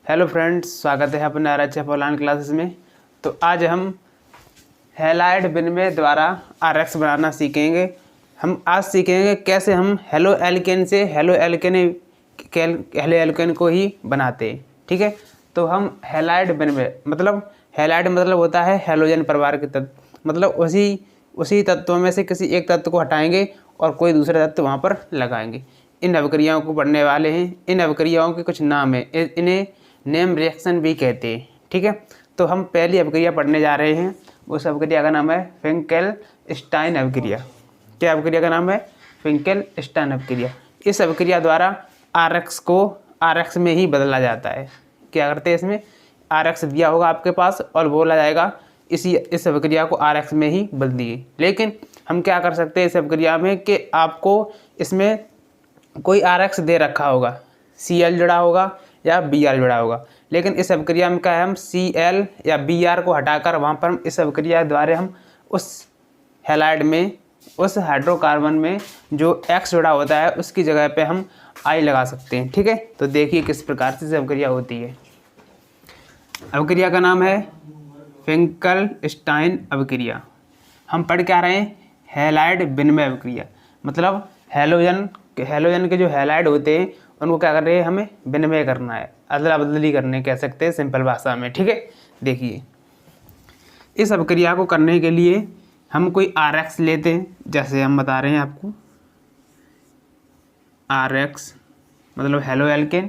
Hello friends, स्वागत है अपने RHF ऑनलाइन क्लासेस में। तो आज हम हैलाइड विनिमय द्वारा RX बनाना सीखेंगे। हम आज सीखेंगे कैसे हम हेलो एल्केन से हेलो एल्केन को ही बनाते हैं। ठीक है, तो हम हैलाइड विनिमय हैलाइड मतलब होता है हैलोजन परिवार के तत्व, मतलब उसी तत्वों में से किसी एक तत्व को हटाएंगे और कोई दूसरा तत्व वहाँ पर लगाएंगे। इन अभिक्रियाओं को पढ़ने वाले हैं। इन अभिक्रियाओं के कुछ नाम हैं, इन्हें नेम रिएक्शन भी कहते हैं। ठीक है, तो हम पहली अभिक्रिया पढ़ने जा रहे हैं। उस अभिक्रिया का नाम है फिंकेल-स्टाइन अभिक्रिया। क्या अभिक्रिया का नाम है? फिंकेल-स्टाइन अभिक्रिया। इस अभिक्रिया द्वारा RX को RX में ही बदला जाता है। क्या करते हैं, इसमें RX दिया होगा आपके पास और बोला जाएगा इस अभिक्रिया को RX में ही बदल दिए। लेकिन हम क्या कर सकते हैं इस अभिक्रिया में कि आपको इसमें कोई RX दे रखा होगा, Cl जुड़ा होगा या Br जुड़ा होगा। लेकिन इस अभिक्रिया में क्या है, हम Cl या Br को हटाकर वहाँ पर हम इस अभिक्रिया द्वारा हम उस हैलाइड में, उस हाइड्रोकार्बन में जो X जुड़ा होता है उसकी जगह पे हम I लगा सकते हैं। ठीक है, तो देखिए किस प्रकार से इस अभिक्रिया होती है। अभिक्रिया का नाम है फिंकेल-स्टाइन अभिक्रिया। हम पढ़ क्या रहे हैं? हैलाइड विनिमय अभिक्रिया। मतलब हैलोजन के जो हैलाइड होते हैं उनको क्या कर रहे हैं, हमें विनिमय करना है, अदला बदली करने कह सकते हैं सिंपल भाषा में। ठीक है, देखिए इस अभिक्रिया को करने के लिए हम कोई RX लेते हैं, जैसे हम बता रहे हैं आपको RX मतलब हेलो एल्केन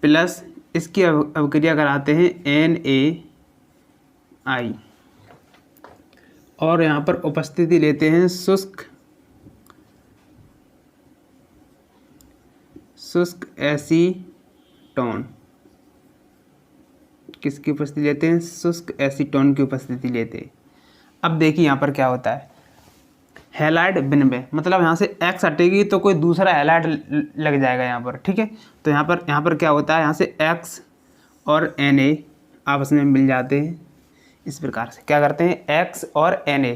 प्लस इसकी अभिक्रिया कराते हैं NaI और यहाँ पर उपस्थिति लेते हैं शुष्क एसीटोन। किसकी उपस्थिति लेते हैं? शुष्क एसीटोन की उपस्थिति लेते हैं। अब देखिए यहाँ पर क्या होता है, हैलाइड विनिमय मतलब यहाँ से X हटेगी तो कोई दूसरा हैलाइड लग जाएगा यहाँ पर। ठीक है, तो यहाँ पर क्या होता है, यहाँ से X और Na आपस में मिल जाते हैं। इस प्रकार से क्या करते हैं, X और Na।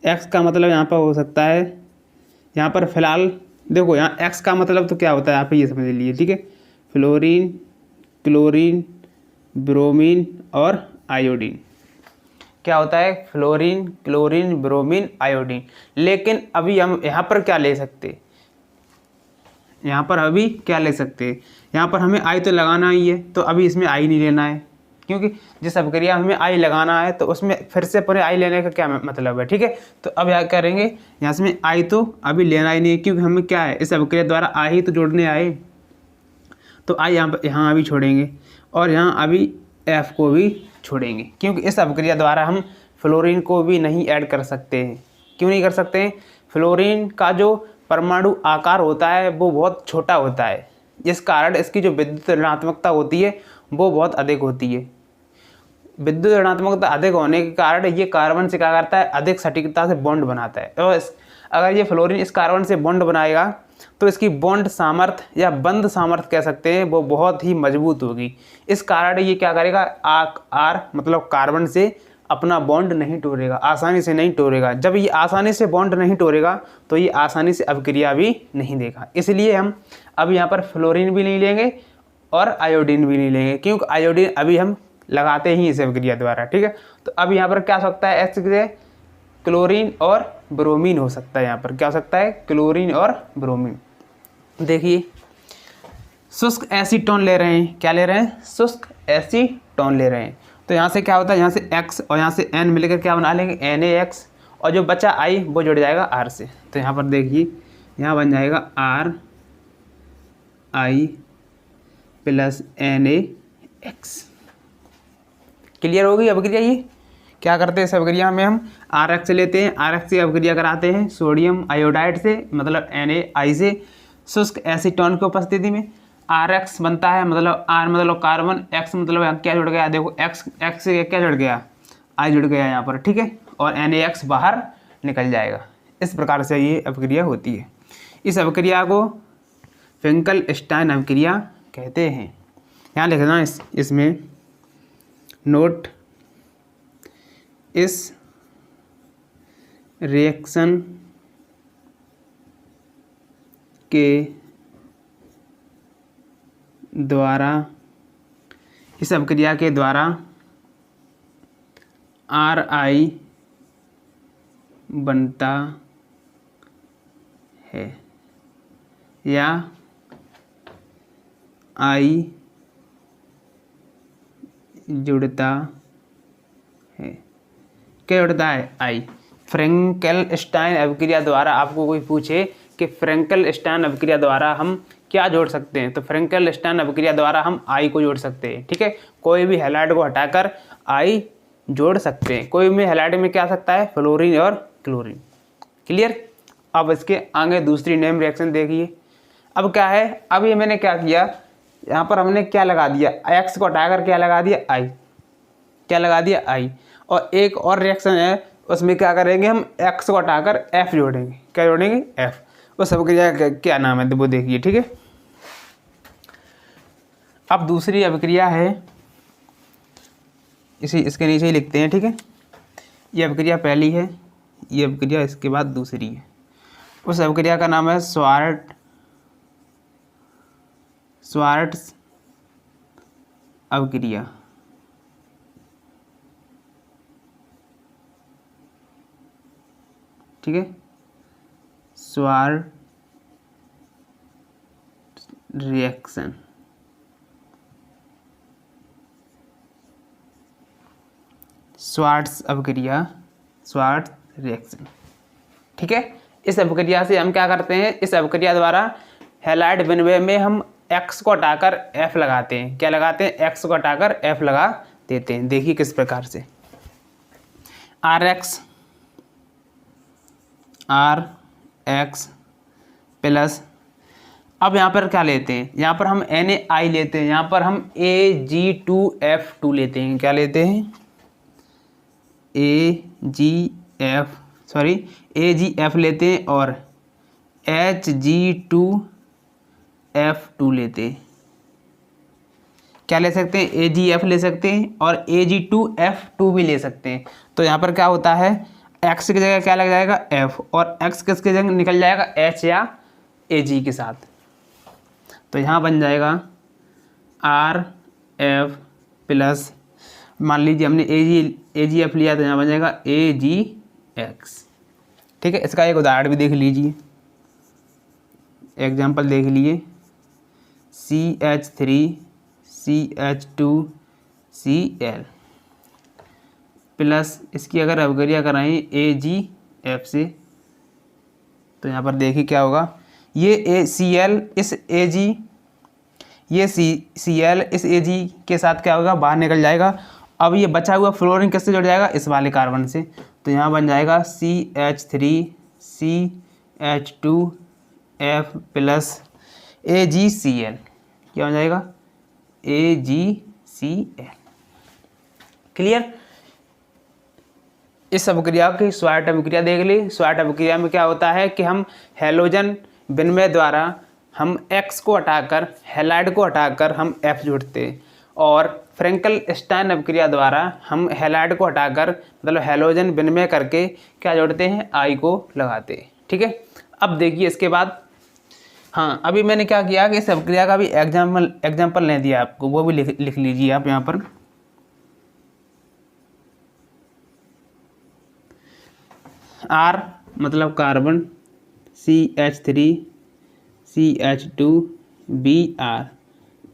X का मतलब यहाँ पर हो सकता है, यहाँ पर फिलहाल देखो यहाँ X का मतलब तो क्या होता है आप ये समझ लीजिए। ठीक है, फ्लोरीन, क्लोरीन, ब्रोमीन और आयोडीन। क्या होता है? Fluorine, chlorine, bromine, iodine. लेकिन अभी हम यहाँ पर क्या ले सकते, यहाँ पर हमें I तो लगाना ही है, तो अभी इसमें I नहीं लेना है, क्योंकि जिस अभिक्रिया हमें I लगाना है तो उसमें फिर से पूरे I लेने का क्या मतलब है। ठीक है, तो अब क्या करेंगे, यहाँ से में I तो अभी लेना ही नहीं है, क्योंकि हमें क्या है इस अभिक्रिया द्वारा I ही तो जोड़ने आए, तो I यहाँ अभी छोड़ेंगे और यहाँ अभी F को भी छोड़ेंगे, क्योंकि इस अभिक्रिया द्वारा हम फ्लोरीन को भी नहीं ऐड कर सकते हैं। क्यों नहीं कर सकते हैं? फ्लोरीन का जो परमाणु आकार होता है वो बहुत छोटा होता है, जिस कारण इसकी जो विद्युत ऋणात्मकता होती है वो बहुत अधिक होती है। विद्युत ऋणात्मकता अधिक होने के कारण ये कार्बन से क्या करता है, अधिक सटीकता से बॉन्ड बनाता है। और अगर ये फ्लोरीन इस कार्बन से बॉन्ड बनाएगा तो इसकी बॉन्ड सामर्थ्य या बंध सामर्थ्य कह सकते हैं वो बहुत ही मजबूत होगी। इस कारण ये क्या करेगा, R मतलब कार्बन से अपना बॉन्ड नहीं तोड़ेगा, आसानी से नहीं तोड़ेगा। जब ये आसानी से बॉन्ड नहीं तोड़ेगा तो ये आसानी से अभिक्रिया भी नहीं देगा। इसलिए हम अब यहाँ पर फ्लोरीन भी नहीं लेंगे और आयोडीन भी नहीं लेंगे, क्योंकि आयोडीन अभी हम लगाते ही इस अभिक्रिया द्वारा। ठीक है, तो अब यहाँ पर क्या हो सकता है, X से क्लोरीन और ब्रोमीन हो सकता है। यहाँ पर क्या हो सकता है, क्लोरीन और ब्रोमीन। देखिए शुष्क एसीटोन ले रहे हैं, क्या ले रहे हैं, शुष्क एसीटोन ले रहे हैं। तो यहाँ से क्या होता है, यहाँ से X और यहाँ से N मिलकर क्या बना लेंगे, NaX, और जो बचा I वो जुड़ जाएगा R से। तो यहाँ पर देखिए यहाँ बन जाएगा RI प्लस NaX। क्लियर होगी अभिक्रिया? ये क्या करते हैं इस अभिक्रिया में, हम RX लेते हैं, RX से अभिक्रिया कराते हैं सोडियम आयोडाइड से मतलब NaI से शुष्क एसीटोन की उपस्थिति में। RX बनता है मतलब R मतलब कार्बन, X मतलब क्या जुड़ गया, देखो X से क्या जुड़ गया, I जुड़ गया यहाँ पर। ठीक है, और NaX बाहर निकल जाएगा। इस प्रकार से ये अभिक्रिया होती है। इस अभिक्रिया को फिंकेल-स्टाइन अभिक्रिया कहते हैं। यहाँ लिखना इसमें नोट, इस रिएक्शन के द्वारा, इस अभिक्रिया के द्वारा RI बनता है या I जुड़ता है। क्या जुड़ता है? I। फ्रैंकल-स्टाइन अभिक्रिया द्वारा आपको कोई पूछे कि फ्रैंकल-स्टाइन अभिक्रिया द्वारा हम क्या जोड़ सकते हैं, तो फ्रैंकल-स्टाइन अभिक्रिया द्वारा हम I को जोड़ सकते हैं। ठीक है, कोई भी हैलाइड को हटाकर I जोड़ सकते हैं। कोई भी हैलाइड में क्या आ सकता है? फ्लोरीन और क्लोरीन। क्लियर? अब इसके आगे दूसरी नेम रिएक्शन देखिए। अब क्या है, अब ये मैंने क्या किया, यहाँ पर हमने क्या लगा दिया, X को हटाकर क्या लगा दिया? I। क्या लगा दिया? I। और एक और रिएक्शन है, उसमें क्या करेंगे, हम X को हटाकर F जोड़ेंगे। क्या जोड़ेंगे? F। उस अभिक्रिया का क्या नाम है वो देखिए। ठीक है, अब दूसरी अभिक्रिया है, इसके नीचे ही लिखते हैं। ठीक है, ये अभिक्रिया पहली है, ये अभिक्रिया इसके बाद दूसरी है। उस अभिक्रिया का नाम है स्वार्ट्स अभिक्रिया। ठीक है, स्वार्ट्स रिएक्शन। स्वार्ट्स अभिक्रिया, स्वार्ट्स रिएक्शन। ठीक है, इस अभिक्रिया से हम क्या करते हैं, इस अभिक्रिया द्वारा हैलाइड विनिमय में हम X को हटाकर F लगाते हैं। क्या लगाते हैं? X को हटाकर F लगा देते हैं। देखिए किस प्रकार से, RX प्लस, अब यहाँ पर क्या लेते हैं, यहाँ पर हम NaI लेते हैं, यहाँ पर हम Ag2F2 लेते हैं। क्या लेते हैं? AgF लेते हैं और Hg2F2 लेते हैं। क्या ले सकते हैं? AgF ले सकते हैं और Ag2F2 भी ले सकते हैं। तो यहाँ पर क्या होता है, X की जगह क्या लग जाएगा? F, और X किसके जगह निकल जाएगा? H या Ag के साथ। तो यहाँ बन जाएगा RF प्लस, मान लीजिए हमने AgF लिया तो यहाँ बन जाएगा AgX। ठीक है, इसका एक उदाहरण भी देख लीजिए, एग्जाम्पल देख लिए, CH3CH2Cl प्लस, इसकी अगर अभिक्रिया कराएं AgF से तो यहाँ पर देखिए क्या होगा, ये Cl इस Ag, ये Cl इस Ag के साथ क्या होगा? बाहर निकल जाएगा। अब ये बचा हुआ फ्लोरीन किससे जुड़ जाएगा? इस वाले कार्बन से। तो यहाँ बन जाएगा CH3CH2F प्लस AgCl। क्या हो जाएगा? AgCl। क्लियर? इस अभिक्रिया की स्वार्ट अभिक्रिया देख ली। स्वार्ट अभिक्रिया में क्या होता है कि हम हैलोजन विनिमय द्वारा हम X को हटाकर, हैलाइड को हटाकर हम F जोड़ते हैं, और फ्रैंकल-स्टाइन अभिक्रिया द्वारा हम हैलाइड को हटाकर, मतलब हैलोजन विनिमय करके क्या जोड़ते हैं? I को लगाते हैं। ठीक है, अब देखिए इसके बाद, हाँ अभी मैंने क्या किया कि इस अभिक्रिया का भी एग्जाम्पल नहीं दिया आपको, वो भी लिख लीजिए आप यहाँ पर। R मतलब कार्बन, CH3CH2Br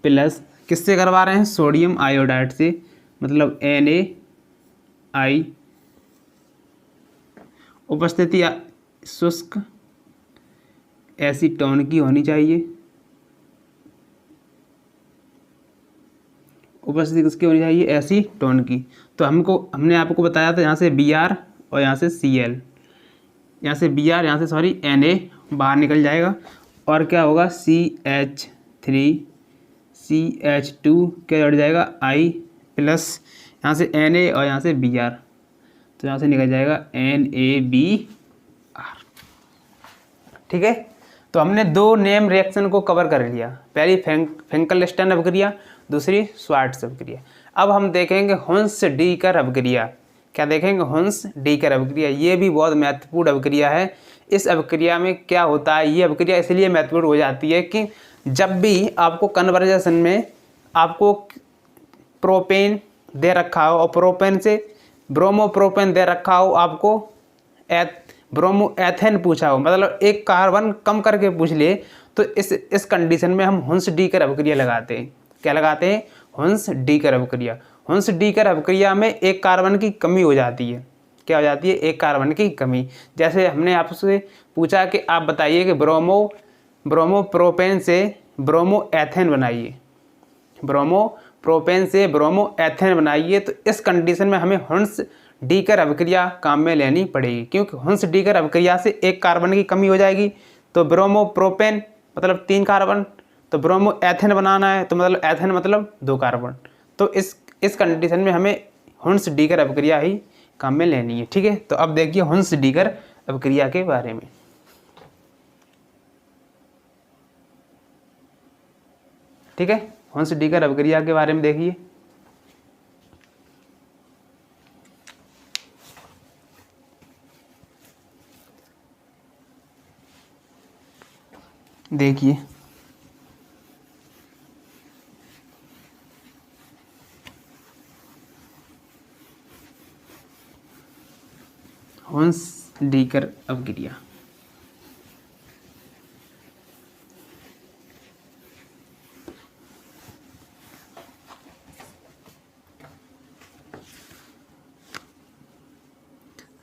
प्लस, किससे करवा रहे हैं? सोडियम आयोडाइड से, मतलब NaI। उपस्थिति शुष्क एसीटोन की होनी चाहिए, उपस्थिति किसकी होनी चाहिए? एसीटोन की। तो हमने आपको बताया था यहाँ से Br और यहाँ से Cl, यहाँ से Br, यहाँ से Na बाहर निकल जाएगा, और क्या होगा? CH3CH2 क्या जुड़ जाएगा? I प्लस, यहाँ से Na और यहाँ से Br, तो यहाँ से निकल जाएगा NaBr। ठीक है, तो हमने दो नेम रिएक्शन को कवर कर लिया, पहली फ्रैंकल-स्टाइन अभिक्रिया, दूसरी स्वार्ट्स अभिक्रिया। अब हम देखेंगे हुन्स-डीकर अभिक्रिया। क्या देखेंगे? हुन्स-डीकर अभिक्रिया। ये भी बहुत महत्वपूर्ण अभिक्रिया है। इस अभिक्रिया में क्या होता है, ये अभिक्रिया इसलिए महत्वपूर्ण हो जाती है कि जब भी आपको कन्वर्जेशन में आपको प्रोपेन दे रखा हो और प्रोपेन से ब्रोमोप्रोपेन दे रखा हो, आपको ब्रोमो एथेन पूछा हो, मतलब एक कार्बन कम करके पूछ ले, तो इस कंडीशन में हम हुंस डीकर अभिक्रिया लगाते हैं। क्या लगाते हैं? हुंस डीकर अभिक्रिया। हुंस डीकर अभिक्रिया में एक कार्बन की कमी हो जाती है। क्या हो जाती है? एक कार्बन की कमी। जैसे हमने आपसे पूछा कि आप बताइए कि ब्रोमोप्रोपेन से ब्रोमो एथेन बनाइए, ब्रोमोप्रोपेन से ब्रोमो एथेन बनाइए, तो इस कंडीशन में हमें हुंस डीकर अभिक्रिया काम में लेनी पड़ेगी, क्योंकि हुंस डीकर अभिक्रिया से एक कार्बन की कमी हो जाएगी। तो ब्रोमोप्रोपेन मतलब 3 कार्बन, तो ब्रोमो एथेन बनाना है, तो मतलब एथेन मतलब 2 कार्बन। तो इस कंडीशन में हमें हुंस डीकर अभिक्रिया ही काम में लेनी है। ठीक है, तो अब देखिए हुंस डीकर अभिक्रिया के बारे में। ठीक है, हुंस डीकर अभिक्रिया के बारे में देखिए। देखिए हुंस डीकर अभिक्रिया।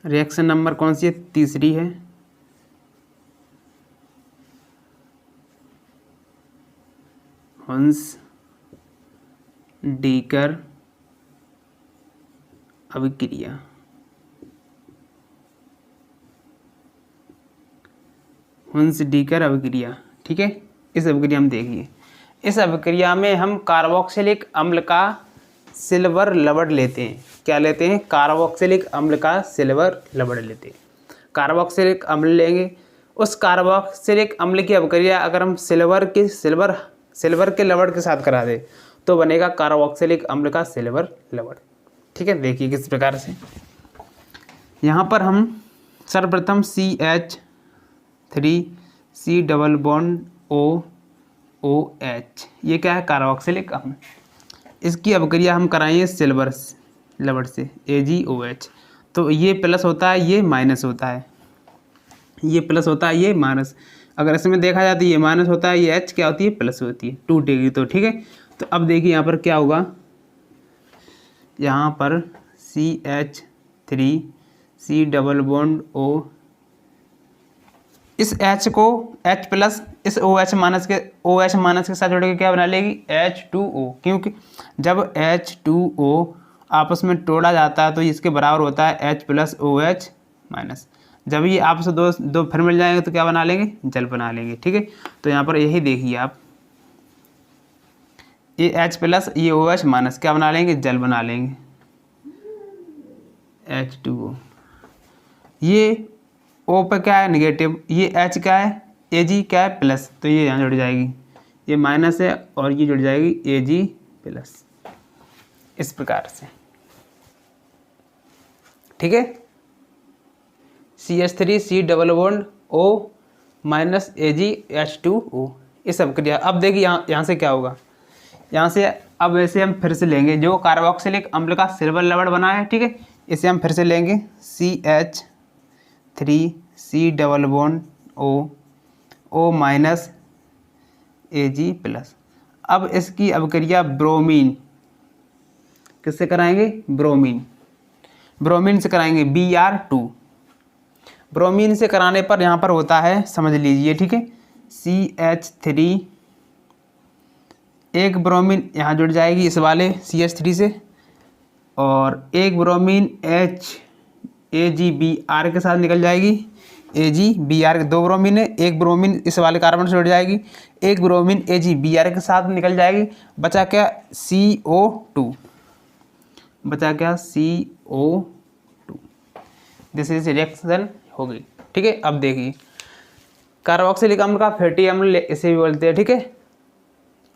रिएक्शन नंबर कौन सी है? तीसरी है। हुंस डीकर अभिक्रिया। हुंस डीकर अभिक्रिया। ठीक है, इस अभिक्रिया में देखिए, इस अभिक्रिया में हम कार्बोक्सिलिक अम्ल का सिल्वर लवण लेते हैं। क्या लेते हैं? कार्बोक्सिलिक अम्ल का सिल्वर लवण लेते हैं। कार्बोक्सिलिक अम्ल लेंगे, उस कार्बोक्सिलिक अम्ल की अभिक्रिया अगर हम सिल्वर के लवण के साथ करा दे तो बनेगा कार्बोक्सिलिक अम्ल का सिल्वर लवण। ठीक है, देखिए किस प्रकार से। यहाँ पर हम सर्वप्रथम CH3 डबल बॉन्ड OH, ये क्या है? कार्बोक्सिलिक अम्ल। इसकी अभिक्रिया हम कराएंगे सिल्वर लवण से AgOH। तो ये प्लस होता है, ये माइनस होता है, ये प्लस होता है, ये माइनस। अगर इसमें देखा जाए तो ये माइनस होता है, ये H क्या होती है? प्लस होती है, टूटेगी तो। ठीक है, तो अब देखिए यहाँ पर क्या होगा। यहाँ पर CH3 डबल बॉन्ड O, इस H को H प्लस इस OH माइनस के साथ जोड़ के क्या बना लेगी? H2O। क्योंकि जब H2O आपस में तोड़ा जाता है तो इसके बराबर होता है H प्लस OH माइनस। जब ये आपस में दो फिर मिल जाएंगे तो क्या बना लेंगे? जल बना लेंगे। ठीक है, तो यहाँ पर यही देखिए आप, ये H प्लस ये OH माइनस क्या बना लेंगे? जल बना लेंगे, H2O। ये O पे क्या है? नेगेटिव। ये H क्या है? Ag क्या है? प्लस। तो ये यहाँ जुड़ जाएगी, ये माइनस है और ये जुड़ जाएगी Ag प्लस, इस प्रकार से। ठीक है, CH3 double bond O minus AgH2O, इस अभिक्रिया। अब देखिए यहाँ से क्या होगा। यहाँ से अब ऐसे हम फिर से लेंगे जो कार्बोक्सिलिक अम्ल का सिल्वर लवण बना है। ठीक है, इसे हम फिर से लेंगे CH3 double bond O minus Ag plus. अब इसकी अभिक्रिया ब्रोमीन, किससे कराएंगे? ब्रोमीन से कराएंगे, Br2। ब्रोमीन से कराने पर यहाँ पर होता है, समझ लीजिए। ठीक है, CH3, एक ब्रोमीन यहाँ जुड़ जाएगी इस वाले CH3 से, और एक ब्रोमीन AgBr के साथ निकल जाएगी। AgBr, 2 ब्रोमीन है, एक ब्रोमीन इस वाले कार्बन से जुड़ जाएगी, एक ब्रोमीन AgBr के साथ निकल जाएगी। बचा क्या? CO2। बचा क्या? CO2। दिस इज रिएक्शन हो गई। ठीक है, अब देखिए कार्बोक्सिलिक अम्ल का फैटी अम्ल इसे भी बोलते हैं। ठीक है,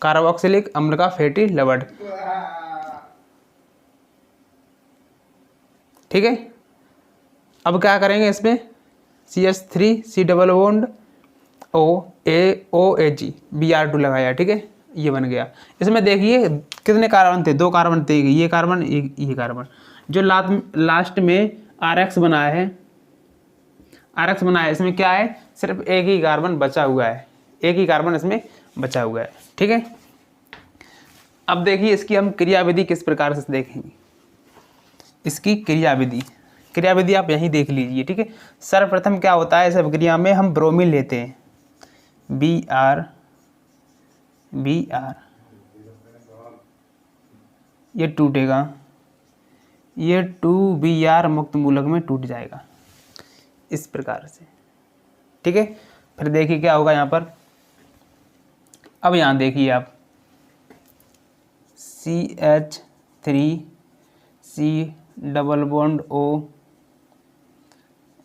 कार्बोक्सिलिक अम्ल का फैटी लवण। ठीक है, अब क्या करेंगे इसमें? CH3 double bond OAG Br2 लगाया, ठीक है, ये बन गया। इसमें देखिए कितने कार्बन थे, 2 कार्बन थे, ये कार्बन ये कार्बन। जो लास्ट में RX बनाया है, इसमें क्या है, सिर्फ एक ही कार्बन बचा हुआ है, एक ही कार्बन इसमें बचा हुआ है, ठीक है। अब देखिए इसकी हम क्रियाविधि किस प्रकार से देखेंगे। इसकी क्रियाविधि आप यहीं देख लीजिए, ठीक है। सर्वप्रथम क्या होता है, इस अभिक्रिया में हम ब्रोमीन लेते हैं, Br, ये टूटेगा, ये 2Br मुक्त मूलक में टूट जाएगा इस प्रकार से, ठीक है। फिर देखिए क्या होगा यहाँ पर। अब यहाँ देखिए आप CH3C double bond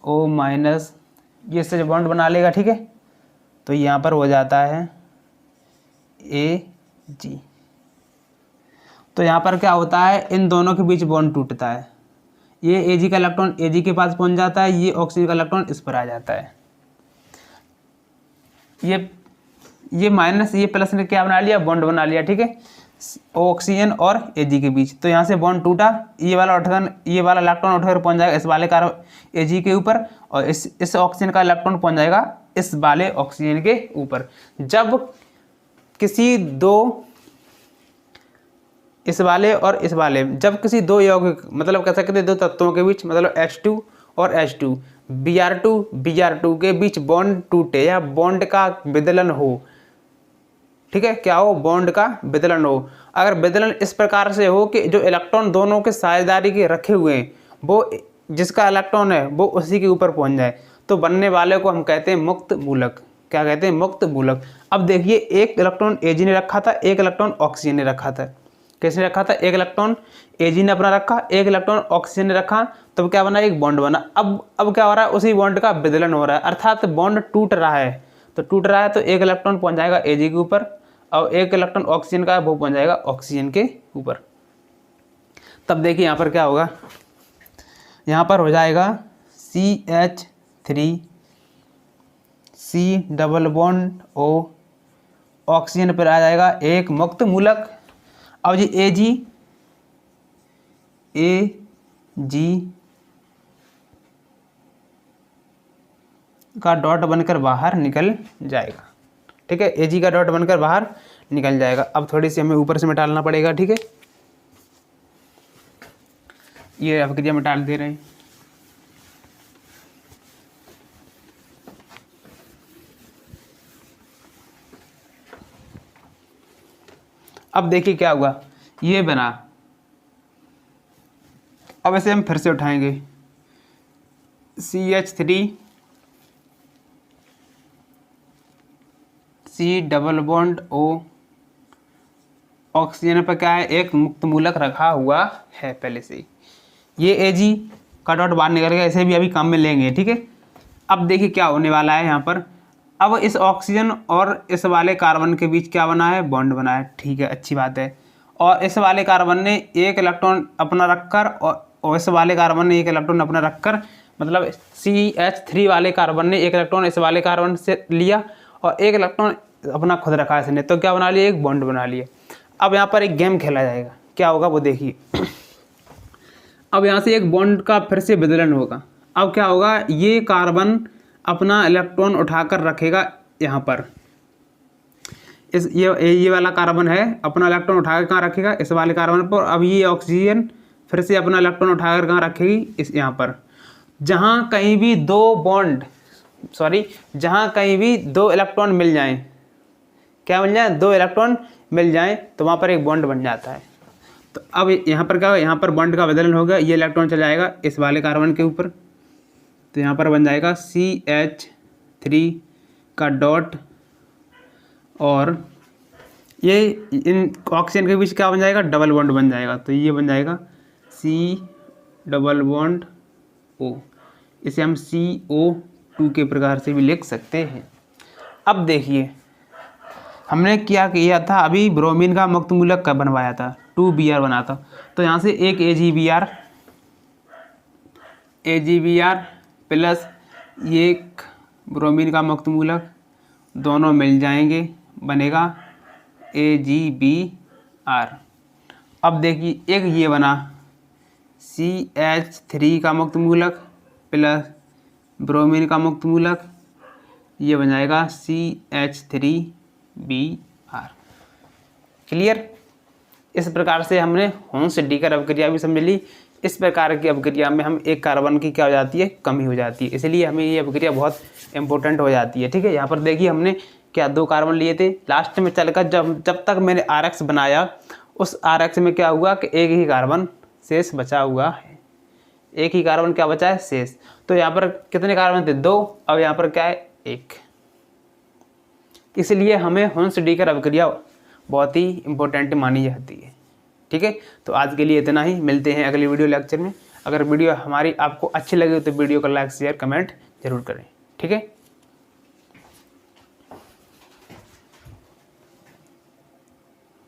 O minus, ये से बॉन्ड बना लेगा, ठीक है। तो यहाँ पर हो जाता है Ag। तो यहाँ पर क्या होता है, इन दोनों के बीच बॉन्ड टूटता है, ये Ag का इलेक्ट्रॉन Ag के पास पहुँच जाता है, ये ऑक्सीजन का इलेक्ट्रॉन इस पर आ जाता है। ये माइनस ये प्लस ने क्या बना लिया, बॉन्ड बना लिया, ठीक है, ऑक्सीजन और Ag के बीच। तो यहाँ से बॉन्ड टूटा, ये वाला इलेक्ट्रॉन उठकर पहुंच जाएगा इस वाले कार्बन Ag के ऊपर, और इस ऑक्सीजन का इलेक्ट्रॉन पहुंच जाएगा इस वाले ऑक्सीजन के ऊपर। जब किसी दो, इस वाले और इस वाले, जब किसी दो यौगिक, मतलब कह सकते हैं दो तत्वों के बीच, मतलब H2 और H2, Br2 के बीच बॉन्ड टूटे या बॉन्ड का विदलन हो, ठीक है, क्या हो, बॉन्ड का विदलन हो। अगर विदलन इस प्रकार से हो कि जो इलेक्ट्रॉन दोनों के साझेदारी के रखे हुए हैं, वो जिसका इलेक्ट्रॉन है वो उसी के ऊपर पहुंच जाए, तो बनने वाले को हम कहते हैं मुक्त मूलक। क्या कहते हैं, मुक्त मूलक। अब देखिए एक इलेक्ट्रॉन Ag ने रखा था, एक इलेक्ट्रॉन ऑक्सीजन ने रखा था। किसने रखा था, एक इलेक्ट्रॉन Ag ने अपना रखा, एक इलेक्ट्रॉन ऑक्सीजन ने रखा, तब क्या बना, एक बॉन्ड बना। अब क्या हो रहा है, उसी बॉन्ड का विदलन हो रहा है, अर्थात बॉन्ड टूट रहा है। तो एक इलेक्ट्रॉन पहुंच जाएगा Ag के ऊपर, और एक इलेक्ट्रॉन ऑक्सीजन का वो पहुंच जाएगा ऑक्सीजन के ऊपर। तब देखिए यहाँ पर क्या होगा, यहाँ पर हो जाएगा CH3C double bond O, oxygen पर आ जाएगा एक मुक्त मूलक। अब जी Ag का डॉट बनकर बाहर निकल जाएगा, ठीक है, Ag का डॉट बनकर बाहर निकल जाएगा। अब थोड़ी सी हमें ऊपर से मिटाना पड़ेगा, ठीक है, ये अभिक्रिया में डाल दे रहे हैं। अब देखिए क्या हुआ, ये बना। अब इसे हम फिर से उठाएंगे, CH3C double bond O, oxygen पर क्या है, एक मुक्त मूलक रखा हुआ है पहले से। ये Ag का डॉट बाहर निकल गया, इसे भी अभी काम में लेंगे, ठीक है। अब देखिए क्या होने वाला है यहाँ पर। अब इस ऑक्सीजन और इस वाले कार्बन के बीच क्या बना है, बॉन्ड बना है, ठीक है, अच्छी बात है। और इस वाले कार्बन ने एक इलेक्ट्रॉन अपना रखकर, और इस वाले कार्बन ने एक इलेक्ट्रॉन अपना रखकर, मतलब CH3 वाले कार्बन ने एक इलेक्ट्रॉन इस वाले कार्बन से लिया और एक इलेक्ट्रॉन अपना खुद रखा इसने, तो क्या बना लिया, एक बॉन्ड बना लिया। अब यहाँ पर एक गेम खेला जाएगा, क्या होगा वो देखिए। अब यहाँ से एक बॉन्ड का फिर से विदलन होगा। अब क्या होगा, ये कार्बन अपना इलेक्ट्रॉन उठाकर रखेगा यहाँ पर, ये वाला कार्बन है, अपना इलेक्ट्रॉन उठाकर कहाँ रखेगा, इस वाले कार्बन पर। अब ये ऑक्सीजन फिर से अपना इलेक्ट्रॉन उठाकर कहाँ रखेगी, इस यहाँ पर। जहाँ कहीं भी दो इलेक्ट्रॉन मिल जाएं, क्या मिल जाए, दो इलेक्ट्रॉन मिल जाएं, तो वहाँ पर एक बॉन्ड बन जाता है। तो अब यहाँ पर क्या होगा, यहाँ पर बॉन्ड का बदलन होगा, ये इलेक्ट्रॉन चला जाएगा इस वाले कार्बन के ऊपर, तो यहाँ पर बन जाएगा CH3 का डॉट, और ये इन ऑक्सीजन के बीच क्या बन जाएगा, डबल बॉन्ड बन जाएगा। तो ये बन जाएगा C डबल बॉन्ड O, इसे हम CO2 के प्रकार से भी लिख सकते हैं। अब देखिए हमने क्या किया था, अभी ब्रोमीन का मुक्त मूलक कब बनवाया था, 2Br बना था। तो यहाँ से एक AgBr प्लस एक ब्रोमीन का मुक्त मूलक, दोनों मिल जाएंगे, बनेगा AgBr। अब देखिए एक ये बना CH3 का मुक्त मूलक प्लस ब्रोमीन का मुक्त मूलक, ये बन जाएगा CH3Br। क्लियर। इस प्रकार से हमने होन्स डीकर अभिक्रिया भी समझ ली। इस प्रकार की अभिक्रिया में हम एक कार्बन की क्या हो जाती है, कमी हो जाती है, इसलिए हमें ये अभिक्रिया बहुत इंपॉर्टेंट हो जाती है। ठीक है, यहाँ पर देखिए हमने क्या 2 कार्बन लिए थे, लास्ट में चलकर जब तक मैंने RX बनाया उस RX में क्या हुआ कि एक ही कार्बन शेष बचा हुआ है, एक ही कार्बन क्या बचा है शेष। तो यहाँ पर कितने कार्बन थे 2, अब यहाँ पर क्या है 1। इसलिए हमें होन्स डीकर अभिक्रिया बहुत ही इंपॉर्टेंट मानी जाती है। ठीक है, तो आज के लिए इतना ही, मिलते हैं अगली वीडियो लेक्चर में। अगर वीडियो हमारी आपको अच्छी लगे तो वीडियो को लाइक शेयर कमेंट जरूर करें। ठीक है।